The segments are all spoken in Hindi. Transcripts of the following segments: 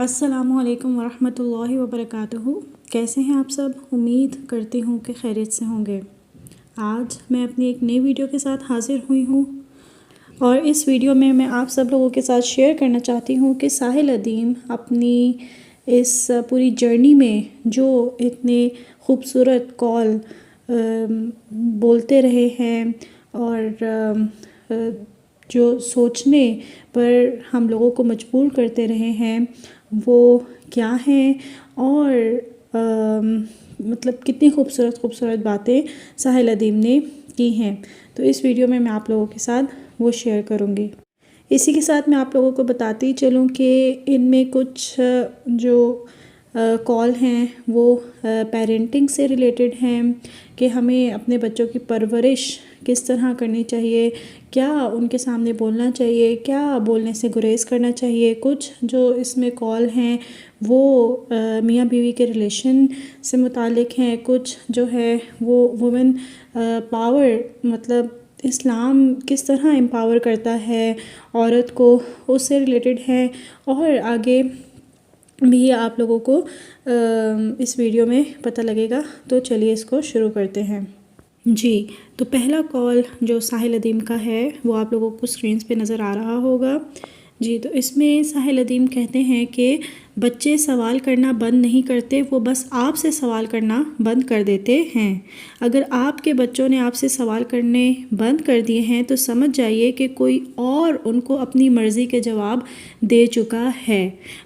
अस्सलामुअलैकुम वरहमतुल्लाहि वबरकातुहू। कैसे हैं आप सब? उम्मीद करती हूँ कि खैरियत से होंगे। आज मैं अपनी एक नई वीडियो के साथ हाज़िर हुई हूँ और इस वीडियो में मैं आप सब लोगों के साथ शेयर करना चाहती हूँ कि साहिल अदीम अपनी इस पूरी जर्नी में जो इतने ख़ूबसूरत कॉल बोलते रहे हैं और जो सोचने पर हम लोगों को मजबूर करते रहे हैं वो क्या हैं और मतलब कितनी खूबसूरत बातें साहिल अदीम ने की हैं। तो इस वीडियो में मैं आप लोगों के साथ वो शेयर करूँगी। इसी के साथ मैं आप लोगों को बताती चलूँ कि इनमें कुछ जो कॉल हैं वो पेरेंटिंग से रिलेटेड हैं कि हमें अपने बच्चों की परवरिश किस तरह करनी चाहिए, क्या उनके सामने बोलना चाहिए, क्या बोलने से गुरेज़ करना चाहिए। कुछ जो इसमें कॉल हैं वो मियाँ बीवी के रिलेशन से मुतालिक हैं, कुछ जो है वो वुमेन पावर मतलब इस्लाम किस तरह एम्पावर करता है औरत को, उससे रिलेटेड है। और आगे भी आप लोगों को इस वीडियो में पता लगेगा। तो चलिए इसको शुरू करते हैं। जी, तो पहला कॉल जो साहिल अदीम का है वो आप लोगों को स्क्रीन्स पे नज़र आ रहा होगा। जी, तो इसमें साहिल अदीम कहते हैं कि बच्चे सवाल करना बंद नहीं करते, वो बस आपसे सवाल करना बंद कर देते हैं। अगर आपके बच्चों ने आपसे सवाल करने बंद कर दिए हैं तो समझ जाइए कि कोई और उनको अपनी मर्ज़ी के जवाब दे चुका है।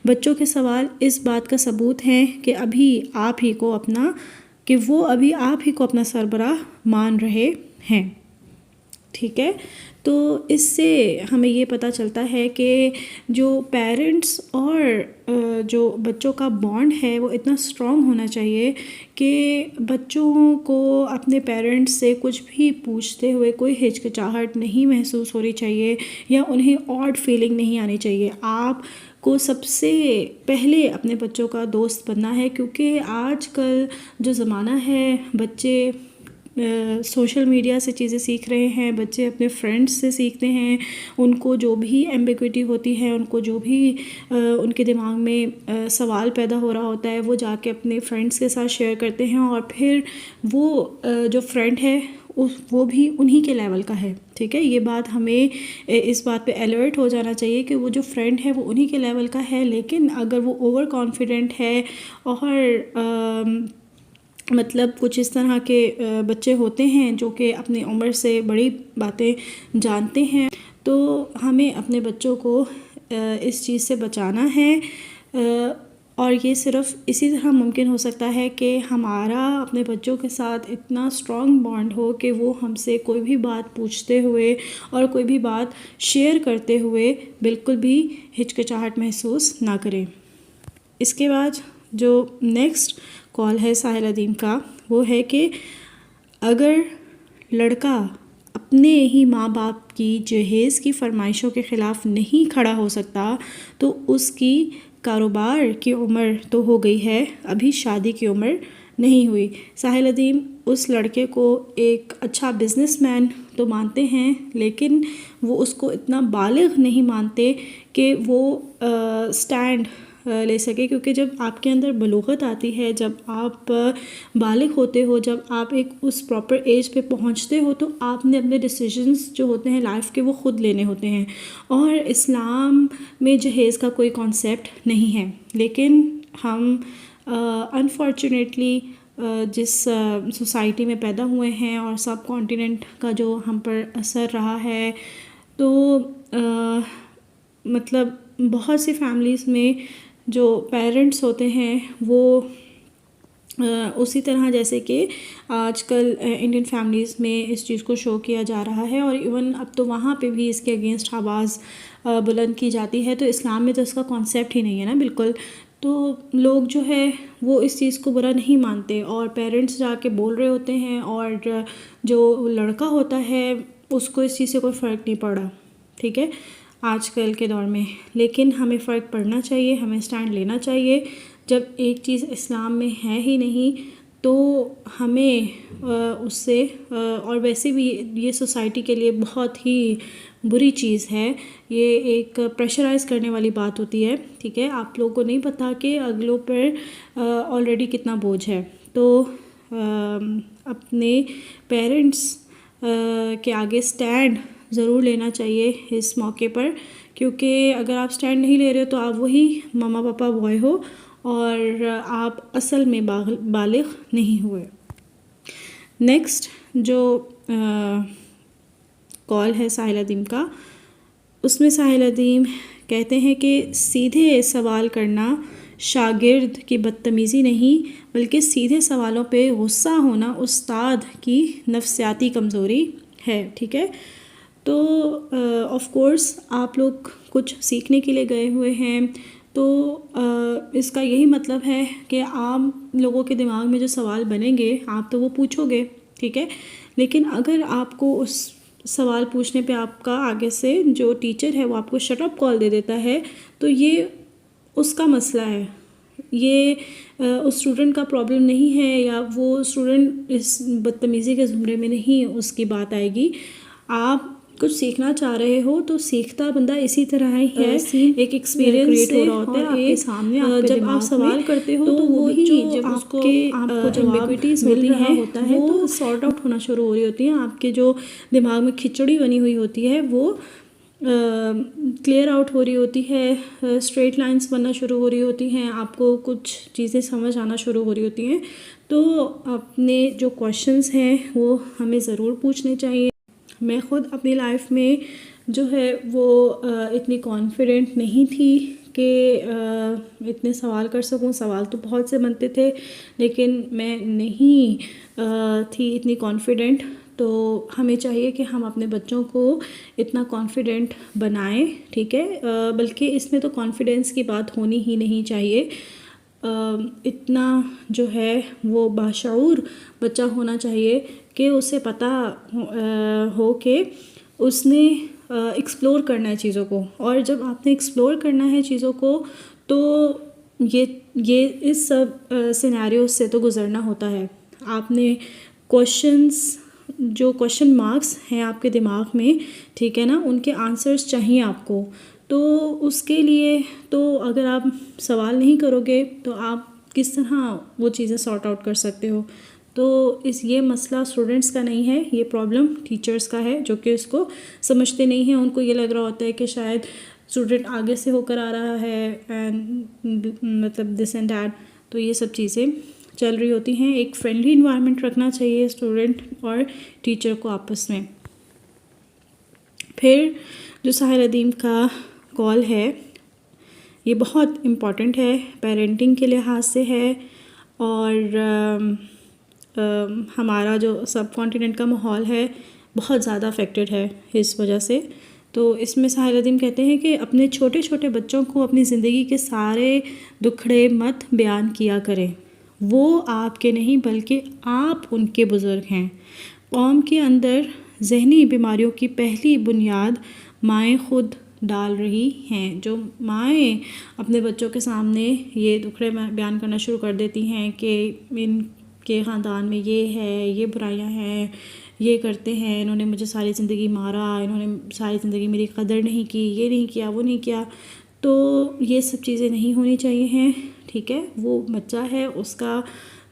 बच्चों के सवाल इस बात का सबूत हैं कि वो अभी आप ही को अपना सरबराह मान रहे हैं। ठीक है, तो इससे हमें ये पता चलता है कि जो पेरेंट्स और जो बच्चों का बॉन्ड है वो इतना स्ट्रॉन्ग होना चाहिए कि बच्चों को अपने पेरेंट्स से कुछ भी पूछते हुए कोई हिचकिचाहट नहीं महसूस होनी चाहिए या उन्हें ऑड फीलिंग नहीं आनी चाहिए। आप को सबसे पहले अपने बच्चों का दोस्त बनना है, क्योंकि आजकल जो ज़माना है बच्चे सोशल मीडिया से चीज़ें सीख रहे हैं, बच्चे अपने फ्रेंड्स से सीखते हैं। उनको जो भी एम्बिग्विटी होती है, उनको जो भी उनके दिमाग में सवाल पैदा हो रहा होता है वो जाके अपने फ्रेंड्स के साथ शेयर करते हैं और फिर वो जो फ्रेंड है वो भी उन्हीं के लेवल का है। ठीक है, ये बात हमें इस बात पे अलर्ट हो जाना चाहिए कि वो जो फ्रेंड है वो उन्हीं के लेवल का है, लेकिन अगर वो ओवर कॉन्फिडेंट है और मतलब कुछ इस तरह के बच्चे होते हैं जो कि अपनी उम्र से बड़ी बातें जानते हैं, तो हमें अपने बच्चों को इस चीज़ से बचाना है। और ये सिर्फ़ इसी तरह मुमकिन हो सकता है कि हमारा अपने बच्चों के साथ इतना स्ट्रॉन्ग बॉन्ड हो कि वो हमसे कोई भी बात पूछते हुए और कोई भी बात शेयर करते हुए बिल्कुल भी हिचकिचाहट महसूस ना करें। इसके बाद जो नेक्स्ट कॉल है साहिल अदीम का वो है कि अगर लड़का अपने ही माँ बाप की जहेज़ की फ़रमाइशों के ख़िलाफ़ नहीं खड़ा हो सकता तो उसकी कारोबार की उम्र तो हो गई है, अभी शादी की उम्र नहीं हुई। साहिल अदीम उस लड़के को एक अच्छा बिज़नेसमैन तो मानते हैं, लेकिन वो उसको इतना बालिग़ नहीं मानते कि वो स्टैंड ले सके, क्योंकि जब आपके अंदर बलूग़त आती है, जब आप बालिग़ होते हो, जब आप एक उस प्रॉपर एज पे पहुंचते हो तो आपने अपने डिसीजंस जो होते हैं लाइफ के वो ख़ुद लेने होते हैं। और इस्लाम में जहेज़ का कोई कॉन्सेप्ट नहीं है, लेकिन हम अनफॉर्चुनेटली जिस सोसाइटी में पैदा हुए हैं और सब कॉन्टिनेंट का जो हम पर असर रहा है, तो मतलब बहुत सी फैमिलीज़ में जो पेरेंट्स होते हैं वो उसी तरह जैसे कि आजकल इंडियन फैमिलीज़ में इस चीज़ को शो किया जा रहा है और इवन अब तो वहाँ पे भी इसके अगेंस्ट आवाज़ बुलंद की जाती है। तो इस्लाम में तो इसका कॉन्सेप्ट ही नहीं है ना बिल्कुल। तो लोग जो है वो इस चीज़ को बुरा नहीं मानते और पेरेंट्स जाके बोल रहे होते हैं और जो लड़का होता है उसको इस चीज़ से कोई फ़र्क नहीं पड़ा। ठीक है, आजकल के दौर में, लेकिन हमें फ़र्क पड़ना चाहिए, हमें स्टैंड लेना चाहिए। जब एक चीज़ इस्लाम में है ही नहीं तो हमें उससे और वैसे भी ये सोसाइटी के लिए बहुत ही बुरी चीज़ है। ये एक प्रेशराइज करने वाली बात होती है, ठीक है। आप लोगों को नहीं पता कि अगलों पर ऑलरेडी कितना बोझ है। तो अपने पेरेंट्स के आगे स्टैंड ज़रूर लेना चाहिए इस मौके पर, क्योंकि अगर आप स्टैंड नहीं ले रहे हो तो आप वही मम्मा पापा बॉय हो और आप असल में बालिग नहीं हुए। नेक्स्ट जो कॉल है साहिल अदीम का, उसमें साहिल अदीम कहते हैं कि सीधे सवाल करना शागिर्द की बदतमीज़ी नहीं, बल्कि सीधे सवालों पे गुस्सा होना उस्ताद की नफ्सियाती कमज़ोरी है, ठीक है। तो ऑफ़ कोर्स आप लोग कुछ सीखने के लिए गए हुए हैं, तो इसका यही मतलब है कि आप लोगों के दिमाग में जो सवाल बनेंगे आप तो वो पूछोगे, ठीक है। लेकिन अगर आपको उस सवाल पूछने पे आपका आगे से जो टीचर है वो आपको शट अप कॉल दे देता है, तो ये उसका मसला है, ये उस स्टूडेंट का प्रॉब्लम नहीं है, या वो स्टूडेंट इस बदतमीज़ी के ज़ुमरे में नहीं उसकी बात आएगी। आप कुछ सीखना चाह रहे हो तो सीखता बंदा इसी तरह ही है, एक एक्सपीरियंस क्रिएट हो रहा होता है आपके सामने। जब आप सवाल करते हो तो वो भी जब आपको जो एम्बिग्विटीज मिल रहा होता है तो सॉर्ट आउट होना शुरू हो रही होती है, आपके जो दिमाग में खिचड़ी बनी हुई होती है वो क्लियर आउट हो रही होती है, स्ट्रेट लाइंस बनना शुरू हो रही होती हैं, आपको कुछ चीज़ें समझ आना शुरू हो रही होती हैं। तो अपने जो क्वेश्चंस हैं वो हमें ज़रूर पूछने चाहिए। मैं ख़ुद अपनी लाइफ में जो है वो इतनी कॉन्फिडेंट नहीं थी कि इतने सवाल कर सकूं। सवाल तो बहुत से बनते थे लेकिन मैं नहीं थी इतनी कॉन्फिडेंट। तो हमें चाहिए कि हम अपने बच्चों को इतना कॉन्फिडेंट बनाएं, ठीक है। बल्कि इसमें तो कॉन्फिडेंस की बात होनी ही नहीं चाहिए। इतना जो है वो बाशऊर बच्चा होना चाहिए कि उसे पता हो कि उसने एक्सप्लोर करना है चीज़ों को, और जब आपने एक्सप्लोर करना है चीज़ों को तो ये इस सब सिनेरियो से तो गुज़रना होता है। आपने जो क्वेश्चन मार्क्स हैं आपके दिमाग में, ठीक है ना, उनके आंसर्स चाहिए आपको। तो उसके लिए तो अगर आप सवाल नहीं करोगे तो आप किस तरह वो चीज़ें सॉर्ट आउट कर सकते हो। तो ये मसला स्टूडेंट्स का नहीं है, ये प्रॉब्लम टीचर्स का है जो कि इसको समझते नहीं हैं। उनको ये लग रहा होता है कि शायद स्टूडेंट आगे से होकर आ रहा है एंड मतलब दिस एंड दैट। तो ये सब चीज़ें चल रही होती हैं। एक फ्रेंडली इन्वायरमेंट रखना चाहिए स्टूडेंट और टीचर को आपस में। फिर जो साहिल अदीम का कॉल है ये बहुत इम्पॉर्टेंट है, पेरेंटिंग के लिहाज से है, और हमारा जो सब कॉन्टिनेंट का माहौल है बहुत ज़्यादा अफेक्टेड है इस वजह से। तो इसमें साहिल अदीम कहते हैं कि अपने छोटे छोटे बच्चों को अपनी ज़िंदगी के सारे दुखड़े मत बयान किया करें। वो आपके नहीं बल्कि आप उनके बुज़ुर्ग हैं। कौम के अंदर ज़हनी बीमारियों की पहली बुनियाद माएँ खुद डाल रही हैं। जो माएँ अपने बच्चों के सामने ये दुखड़े बयान करना शुरू कर देती हैं कि इनके ख़ानदान में ये है, ये बुराइयां हैं, ये करते हैं, इन्होंने मुझे सारी ज़िंदगी मारा, इन्होंने सारी ज़िंदगी मेरी कदर नहीं की, ये नहीं किया, वो नहीं किया, तो ये सब चीज़ें नहीं होनी चाहिए हैं, ठीक है। वो बच्चा है, उसका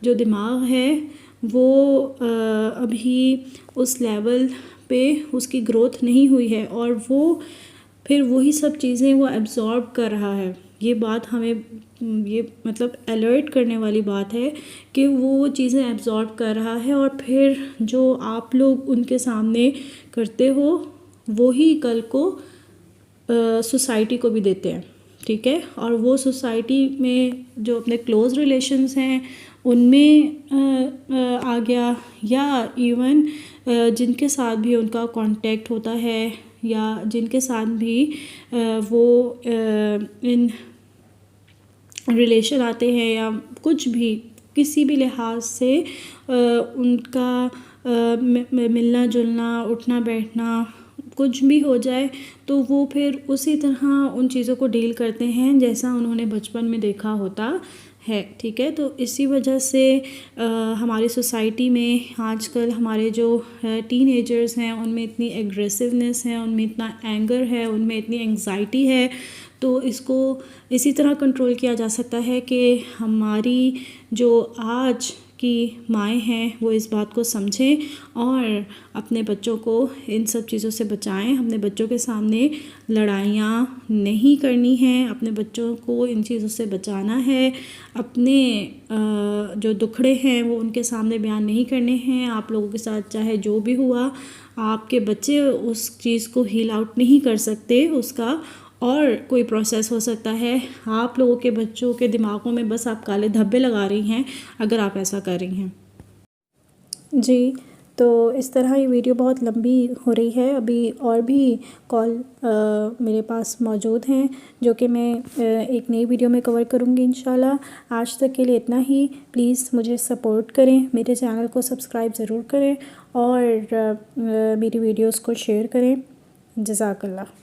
जो दिमाग है वो अभी उस लेवल पे उसकी ग्रोथ नहीं हुई है, और वो फिर वही सब चीज़ें वो एब्ज़ॉर्ब कर रहा है। ये बात हमें ये मतलब अलर्ट करने वाली बात है कि वो चीज़ें एब्ज़ॉर्ब कर रहा है, और फिर जो आप लोग उनके सामने करते हो वही कल को सोसाइटी को भी देते हैं, ठीक है। और वो सोसाइटी में जो अपने क्लोज़ रिलेशंस हैं उनमें आ गया, या इवन जिनके साथ भी उनका कांटेक्ट होता है, या जिनके साथ भी वो इन रिलेशन आते हैं, या कुछ भी किसी भी लिहाज से उनका मिलना जुलना, उठना बैठना, कुछ भी हो जाए तो वो फिर उसी तरह उन चीज़ों को डील करते हैं जैसा उन्होंने बचपन में देखा होता है। ठीक है, तो इसी वजह से हमारी सोसाइटी में आजकल हमारे जो टीनेजर्स हैं उनमें इतनी एग्रेसिवनेस है, उनमें इतना एंगर है, उनमें इतनी एंग्जाइटी है। तो इसको इसी तरह कंट्रोल किया जा सकता है कि हमारी जो आज की माएँ हैं वो इस बात को समझें और अपने बच्चों को इन सब चीज़ों से बचाएं। अपने बच्चों के सामने लड़ाइयाँ नहीं करनी हैं, अपने बच्चों को इन चीज़ों से बचाना है। अपने जो दुखड़े हैं वो उनके सामने बयान नहीं करने हैं। आप लोगों के साथ चाहे जो भी हुआ, आपके बच्चे उस चीज़ को हील आउट नहीं कर सकते, उसका और कोई प्रोसेस हो सकता है। आप लोगों के बच्चों के दिमागों में बस आप काले धब्बे लगा रही हैं अगर आप ऐसा कर रही हैं। जी, तो इस तरह ये वीडियो बहुत लंबी हो रही है। अभी और भी कॉल मेरे पास मौजूद हैं जो कि मैं एक नई वीडियो में कवर करूँगी इंशाल्लाह। आज तक के लिए इतना ही। प्लीज़ मुझे सपोर्ट करें, मेरे चैनल को सब्सक्राइब ज़रूर करें और मेरी वीडियोस को शेयर करें। जज़ाकल्लाह।